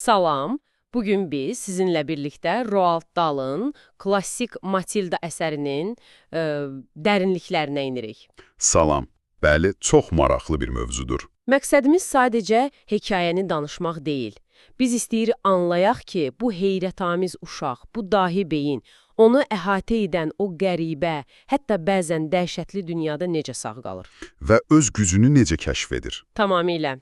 Salam, bugün biz sizinlə birlikdə Roald Dahl'ın klassik Matilda əsərinin dərinliklərinə inirik. Salam. Bəli, çox maraqlı bir mövzudur. Məqsədimiz sadəcə hekayəni danışmaq deyil. Biz istəyirik anlayaq ki, bu heyrətamiz uşaq, bu dahi beyin, onu əhatə edən o qəribə, hətta bəzən dəhşətli dünyada necə sağ qalır? Və öz gücünü necə kəşf edir? Tamamilə.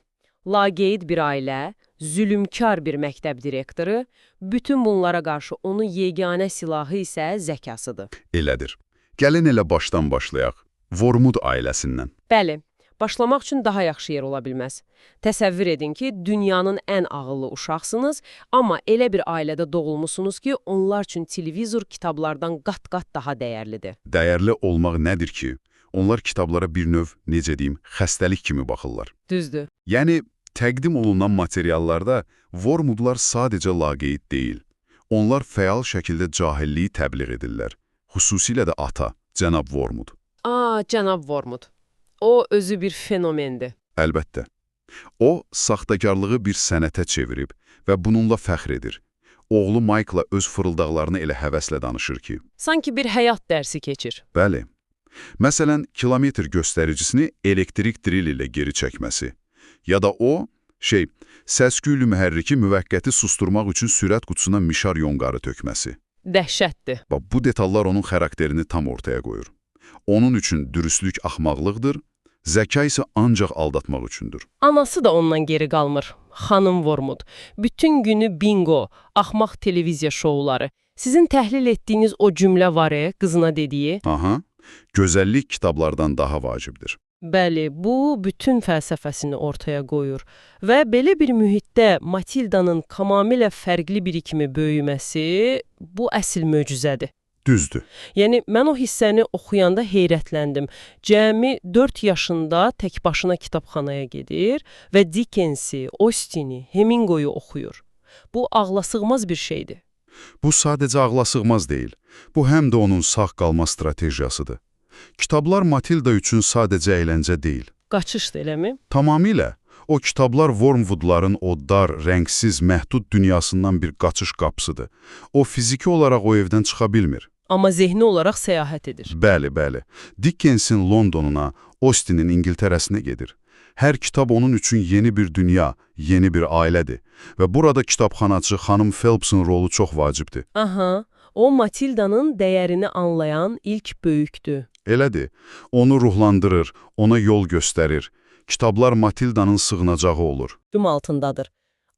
Laqeyd bir ailə, zülümkar bir məktəb direktoru, bütün bunlara qarşı onun yeganə silahı isə zəkasıdır. Elədir. Gəlin elə başdan başlayaq. Vormud ailəsindən. Bəli, başlamaq üçün daha yaxşı yer ola bilməz. Təsəvvür edin ki, dünyanın ən ağıllı uşaqsınız, amma elə bir ailədə doğulmusunuz ki, onlar üçün televizor kitablardan qat-qat daha dəyərlidir. Dəyərli olmaq nədir ki? Onlar kitablara bir növ, necə deyim, xəstəlik kimi baxırlar. Düzdür. Yəni, təqdim olunan materiallarda Vormudlar sadəcə laqeyd deyil. Onlar fəal şəkildə cahilliyi təbliğ edirlər. Xüsusilə də ata, cənab Vormud. Cənab Vormud. O, özü bir fenomendir. Əlbəttə. O, saxtakarlığı bir sənətə çevirib və bununla fəxr edir. Oğlu Mike'la öz fırıldaqlarını elə həvəslə danışır ki. Sanki bir həyat dərsi keçir. Bəli. Məsələn, kilometr göstəricisini elektrik dril ilə geri çəkməsi. Ya da o, səs-küylü mühərriki müvəqqəti susturmaq üçün sürət qutusuna mişar yonqarı tökməsi. Dəhşətdir. Bu detallar onun xarakterini tam ortaya qoyur. Onun üçün dürüstlük axmaqlıqdır, zəka isə ancaq aldatmaq üçündür. Anası da ondan geri qalmır. Xanım Vormud. Bütün günü bingo, axmaq televiziya şouları. Sizin təhlil etdiyiniz o cümlə var qızına dediyi. Aha, gözəllik kitablardan daha vacibdir. Bəli, bu bütün fəlsəfəsini ortaya qoyur. Və belə bir mühitdə Matilda'nın tamamilə fərqli biri kimi böyüməsi, bu əsl möcüzədir. Düzdür. Yəni, mən o hissəni oxuyanda heyrətləndim. Cəmi 4 yaşında tək başına kitabxanaya gedir və Dickens'i, Austen'i, Hemingway'u oxuyur. Bu ağlasığmaz bir şeydir. Bu sadəcə ağlasığmaz deyil. Bu həm də onun sağ qalma stratejiyasıdır. Kitablar Matilda üçün sadəcə əyləncə deyil. Qaçışdır, eləmi? Tamamilə. O kitablar Wormwoodların o dar, rəngsiz, məhdud dünyasından bir qaçış qapısıdır. O fiziki olaraq o evdən çıxa bilmir. Amma zehni olaraq səyahət edir. Bəli. Dickens'in Londonuna, Austen'in İngiltərəsinə gedir. Hər kitab onun üçün yeni bir dünya, yeni bir ailədir. Və burada kitabxanaçı xanım Phelps'ın rolu çox vacibdir. Aha, o Matilda'nın dəyərini anlayan ilk böyükdür. Elədir. Onu ruhlandırır, ona yol göstərir. Kitablar Matilda'nın sığınacağı olur. Hücum altındadır.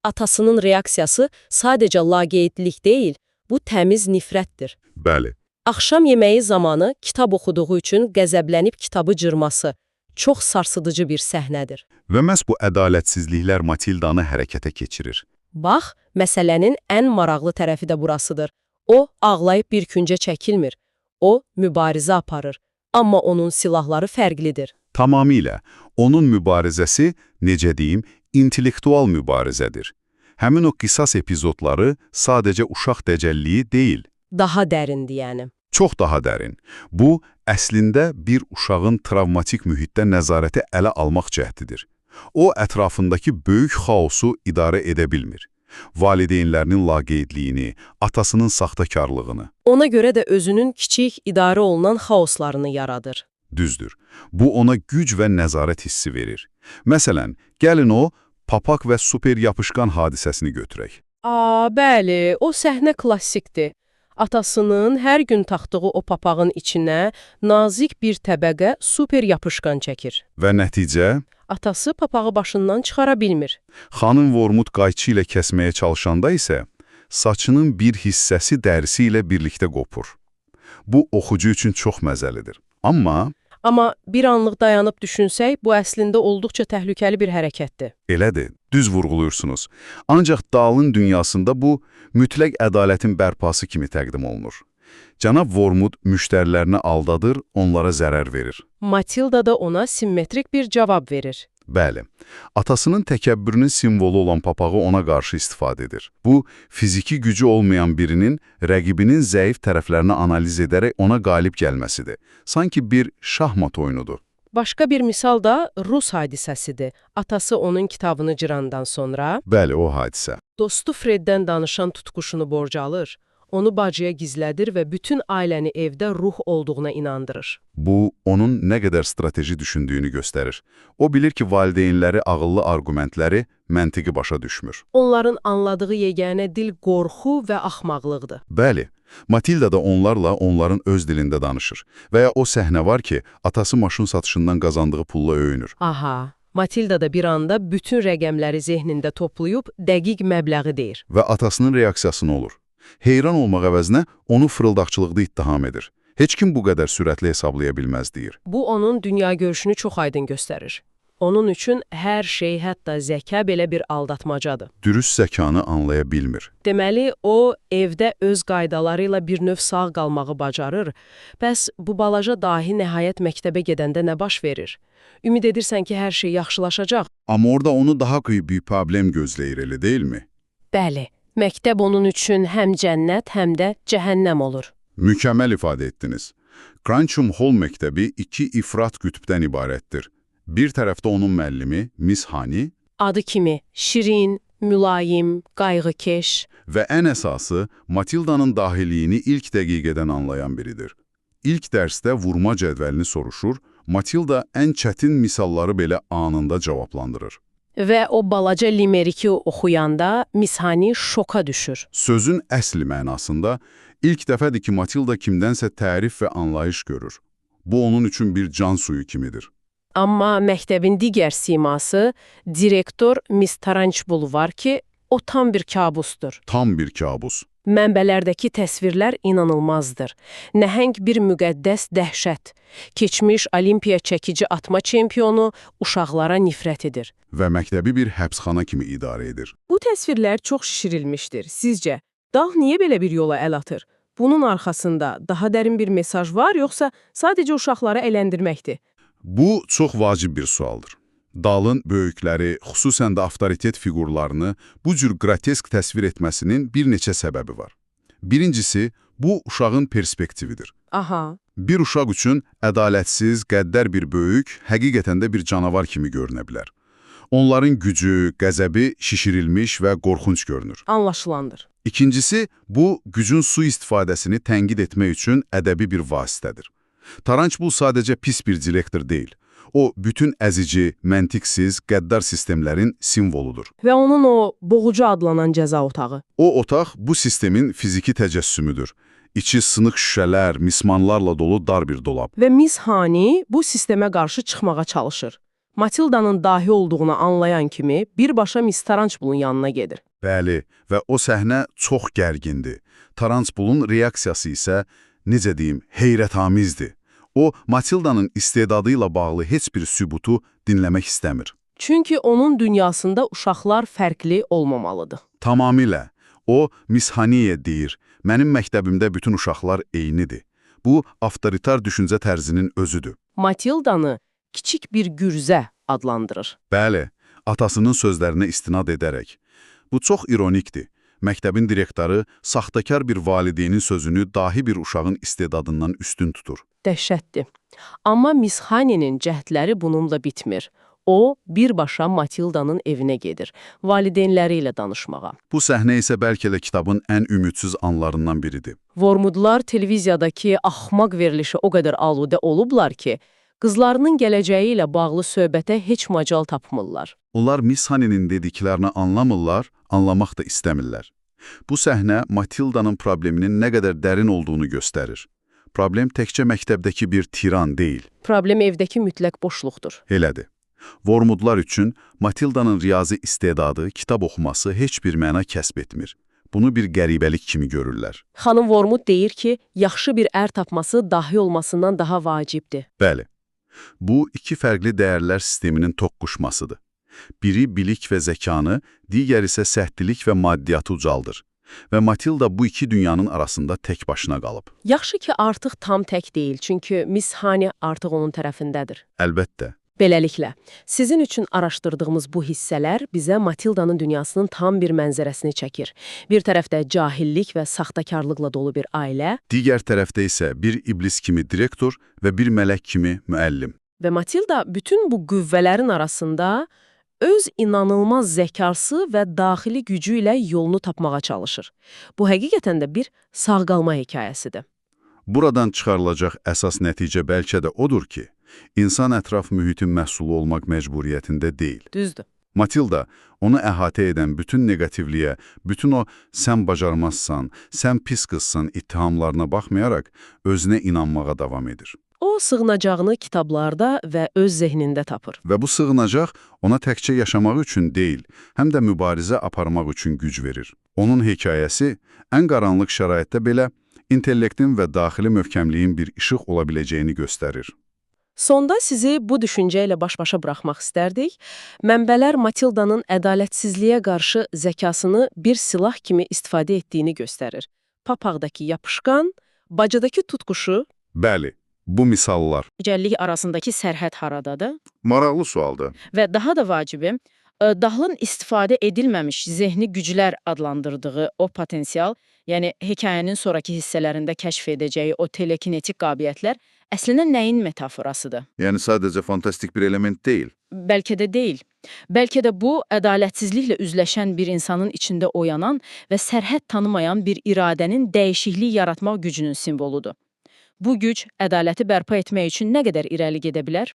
Atasının reaksiyası sadəcə laqeydlik deyil, bu təmiz nifrətdir. Bəli. Axşam yeməyi zamanı kitab oxuduğu üçün qəzəblənib kitabı cırması çox sarsıdıcı bir səhnədir. Və məhz bu ədalətsizliklər Matildanı hərəkətə keçirir. Bax, məsələnin ən maraqlı tərəfi də burasıdır. O, ağlayıb bir küncə çəkilmir. O, mübarizə aparır. Amma onun silahları fərqlidir. Tamamilə. Onun mübarizəsi, necə deyim, intellektual mübarizədir. Həmin o qisas epizodları sadəcə uşaq dəcəlliyi deyil. Daha dərindir, yəni. Çox daha dərin. Bu, əslində bir uşağın travmatik mühitdə nəzarəti ələ almaq cəhdidir. O, ətrafındakı böyük xaosu idarə edə bilmir. Valideynlərinin laqeydliyini, atasının saxtakarlığını. Ona görə də özünün kiçik idarə olunan xaoslarını yaradır. Düzdür. Bu ona güc və nəzarət hissi verir. Məsələn, gəlin o, papaq və super yapışqan hadisəsini götürək. Bəli, o səhnə klassikdir. Atasının hər gün taxdığı o papağın içinə nazik bir təbəqə super yapışqan çəkir. Və nəticə? Atası papağı başından çıxara bilmir. Xanım Vormud qayçı ilə kəsməyə çalışanda isə saçının bir hissəsi dərisi ilə birlikdə qopur. Bu, oxucu üçün çox məzəlidir. Amma bir anlıq dayanıb düşünsək, bu əslində olduqca təhlükəli bir hərəkətdir. Elədir, düz vurğuluyursunuz. Ancaq Dahl'ın dünyasında bu, mütləq ədalətin bərpası kimi təqdim olunur. Cənab Vormud müştərilərini aldadır, onlara zərər verir. Matilda da ona simmetrik bir cavab verir. Bəli, atasının təkəbbürünün simvolu olan papağı ona qarşı istifadə edir. Bu, fiziki gücü olmayan birinin rəqibinin zəif tərəflərini analiz edərək ona qalib gəlməsidir. Sanki bir şahmat oyunudur. Başqa bir misal da Rus hadisəsidir. Atası onun kitabını cırandan sonra... Bəli, o hadisə. Dostu Freddən danışan tutquşunu borca alır, onu bacıya gizlədir və bütün ailəni evdə ruh olduğuna inandırır. Bu, onun nə qədər strateji düşündüyünü göstərir. O bilir ki, valideynləri ağıllı arqumentləri, məntiqi başa düşmür. Onların anladığı yeganə dil qorxu və axmaqlıqdır. Bəli, Matilda da onlarla onların öz dilində danışır. Və ya o səhnə var ki, atası maşın satışından qazandığı pulla öyünür. Aha, Matilda da bir anda bütün rəqəmləri zehnində toplayıb dəqiq məbləği deyir. Və atasının reaksiyası nə olur? Heyran olmaq əvəzinə onu fırıldaqçılıqda ittiham edir. Heç kim bu qədər sürətli hesablaya bilməz deyir. Bu, onun dünya görüşünü çox aydın göstərir. Onun üçün hər şey, hətta zəka belə bir aldatmacadır. Dürüst zəkanı anlaya bilmir. Deməli, o, evdə öz qaydaları ilə bir növ sağ qalmağı bacarır. Bəs bu balaca dahi nəhayət məktəbə gedəndə nə baş verir? Ümid edirsən ki, hər şey yaxşılaşacaq? Amma orada onu daha bir problem gözləyir, elə deyilmi? Bəli, məktəb onun üçün həm cənnət, həm də cəhənnəm olur. Mükəmməl ifadə etdiniz. Cranchum Hall məktəbi iki ifrat qütbdən ibarətdir. Bir tərəfdə onun müəllimi, Miss Honey, adı kimi şirin, mülayim, qayğıkeş və ən əsası Matildanın dahiliyini ilk dəqiqədən anlayan biridir. İlk dərsdə vurma cədvəlini soruşur, Matilda ən çətin misalları belə anında cavablandırır. Və o balaca limeriki oxuyanda Miss Honey şoka düşür. Sözün əsli mənasında ilk dəfədir ki, Matilda kimdənsə tərif və anlayış görür. Bu onun üçün bir can suyu kimidir. Amma məktəbin digər siması, direktor Miss Tarançbul var ki, o tam bir kabusdur. Tam bir kabus. Mənbələrdəki təsvirlər inanılmazdır. Nəhəng bir müqəddəs dəhşət. Keçmiş olimpiya çəkici atma çempionu uşaqlara nifrət edir. Və məktəbi bir həbsxana kimi idarə edir. Bu təsvirlər çox şişirilmişdir. Sizcə, dağ niyə belə bir yola əl atır? Bunun arxasında daha dərin bir mesaj var, yoxsa sadəcə uşaqları əyləndirməkdir? Bu çox vacib bir sualdır. Dalın böyükləri, xüsusən də avtoritet fiqurlarını bu cür qrotesk təsvir etməsinin bir neçə səbəbi var. Birincisi, bu uşağın perspektividir. Aha. Bir uşaq üçün ədalətsiz, qəddər bir böyük, həqiqətən də bir canavar kimi görünə bilər. Onların gücü, qəzəbi şişirilmiş və qorxunc görünür. Anlaşılandır. İkincisi, bu gücün sui-istifadəsini tənqid etmək üçün ədəbi bir vasitədir. Tarançbul sadəcə pis bir direktor deyil. O, bütün əzici, məntiqsiz, qəddar sistemlərin simvoludur. Və onun o boğucu adlanan cəza otağı. O otaq bu sistemin fiziki təcəssümüdür. İçi sınıq şüşələr, mismanlarla dolu dar bir dolab. Və Miss Honey bu sistemə qarşı çıxmağa çalışır. Matilda'nın dahi olduğunu anlayan kimi birbaşa Miss Tarançbulun yanına gedir. Bəli, və o səhnə çox gərgindir. Tarançbulun reaksiyası isə, necə deyim, heyrətamizdir. O, Matilda'nın istedadı ilə bağlı heç bir sübutu dinləmək istəmir. Çünki onun dünyasında uşaqlar fərqli olmamalıdır. Tamamilə. O, Miss Honey'e deyir, mənim məktəbimdə bütün uşaqlar eynidir. Bu, avtoritar düşüncə tərzinin özüdür. Matilda'nı kiçik bir gürzə adlandırır. Bəli, atasının sözlərinə istinad edərək. Bu çox ironikdir. Məktəbin direktoru saxtakar bir valideynin sözünü dahi bir uşağın istedadından üstün tutur. Dəhşətdir. Amma Miss Honey'nin cəhdləri bununla bitmir. O, birbaşa Matilda'nın evinə gedir, valideynləri ilə danışmağa. Bu səhnə isə bəlkə də kitabın ən ümidsiz anlarından biridir. Vormudlar televiziyadakı axmaq verilişə o qədər aludə olublar ki, qızlarının gələcəyi ilə bağlı söhbətə heç macal tapmırlar. Onlar Miss Honey'nin dediklərini anlamırlar, anlamaq da istəmirlər. Bu səhnə Matilda'nın probleminin nə qədər dərin olduğunu göstərir. Problem təkcə məktəbdəki bir tiran deyil. Problem evdəki mütləq boşluqdur. Elədir. Vormudlar üçün Matilda'nın riyazi istedadı, kitab oxuması heç bir məna kəsb etmir. Bunu bir qəribəlik kimi görürlər. Xanım Vormud deyir ki, yaxşı bir ər tapması dahi olmasından daha vacibdir. Bəli. Bu, iki fərqli dəyərlər sisteminin toqquşmasıdır. Biri bilik və zəkanı, digər isə səhtilik və maddiyatı ucaldır. Və Matilda bu iki dünyanın arasında tək başına qalıb. Yaxşı ki, artıq tam tək deyil, çünki Miss Honey artıq onun tərəfindədir. Əlbəttə. Beləliklə, sizin üçün araşdırdığımız bu hissələr bizə Matilda'nın dünyasının tam bir mənzərəsini çəkir. Bir tərəfdə cahillik və saxtakarlıqla dolu bir ailə, digər tərəfdə isə bir iblis kimi direktor və bir mələk kimi müəllim. Və Matilda bütün bu qüvvələrin arasında öz inanılmaz zəkası və daxili gücü ilə yolunu tapmağa çalışır. Bu həqiqətən də bir sağ qalma hekayəsidir. Buradan çıxarılacaq əsas nəticə bəlkə də odur ki, insan ətraf mühitin məhsulu olmaq məcburiyyətində deyil. Düzdür. Matilda onu əhatə edən bütün negativliyə, bütün o sən bacarmazsan, sən pis qızsan ittihamlarına baxmayaraq özünə inanmağa davam edir. O sığınacağını kitablarda və öz zehnində tapır. Və bu sığınacaq ona təkcə yaşamaq üçün deyil, həm də mübarizə aparmaq üçün güc verir. Onun hekayəsi ən qaranlıq şəraitdə belə intellektin və daxili möhkəmliyin bir işıq ola biləcəyini göstərir. Sonda sizi bu düşüncə ilə baş-başa buraxmaq istərdik. Mənbələr Matildanın ədalətsizliyə qarşı zəkasını bir silah kimi istifadə etdiyini göstərir. Papaqdakı yapışqan, bacadakı tutquşu. Bəli, bu misallar. Gəcəllik arasındakı sərhəd haradadır? Maraqlı sualdır. Və daha da vacibi, dahlın istifadə edilməmiş zehni güclər adlandırdığı o potensial, yəni hekayənin sonraki hissələrində kəşf edəcəyi o telekinetik qabiliyyətlər əslində nəyin metaforasıdır? Yəni sadəcə fantastik bir element deyil. Bəlkə də deyil. Bəlkə də bu, ədalətsizliklə üzləşən bir insanın içində oyanan və sərhəd tanımayan bir iradənin dəyişiklik yaratmaq gücünün simvoludur. Bu güc ədaləti bərpa etmək üçün nə qədər irəli gedə bilər?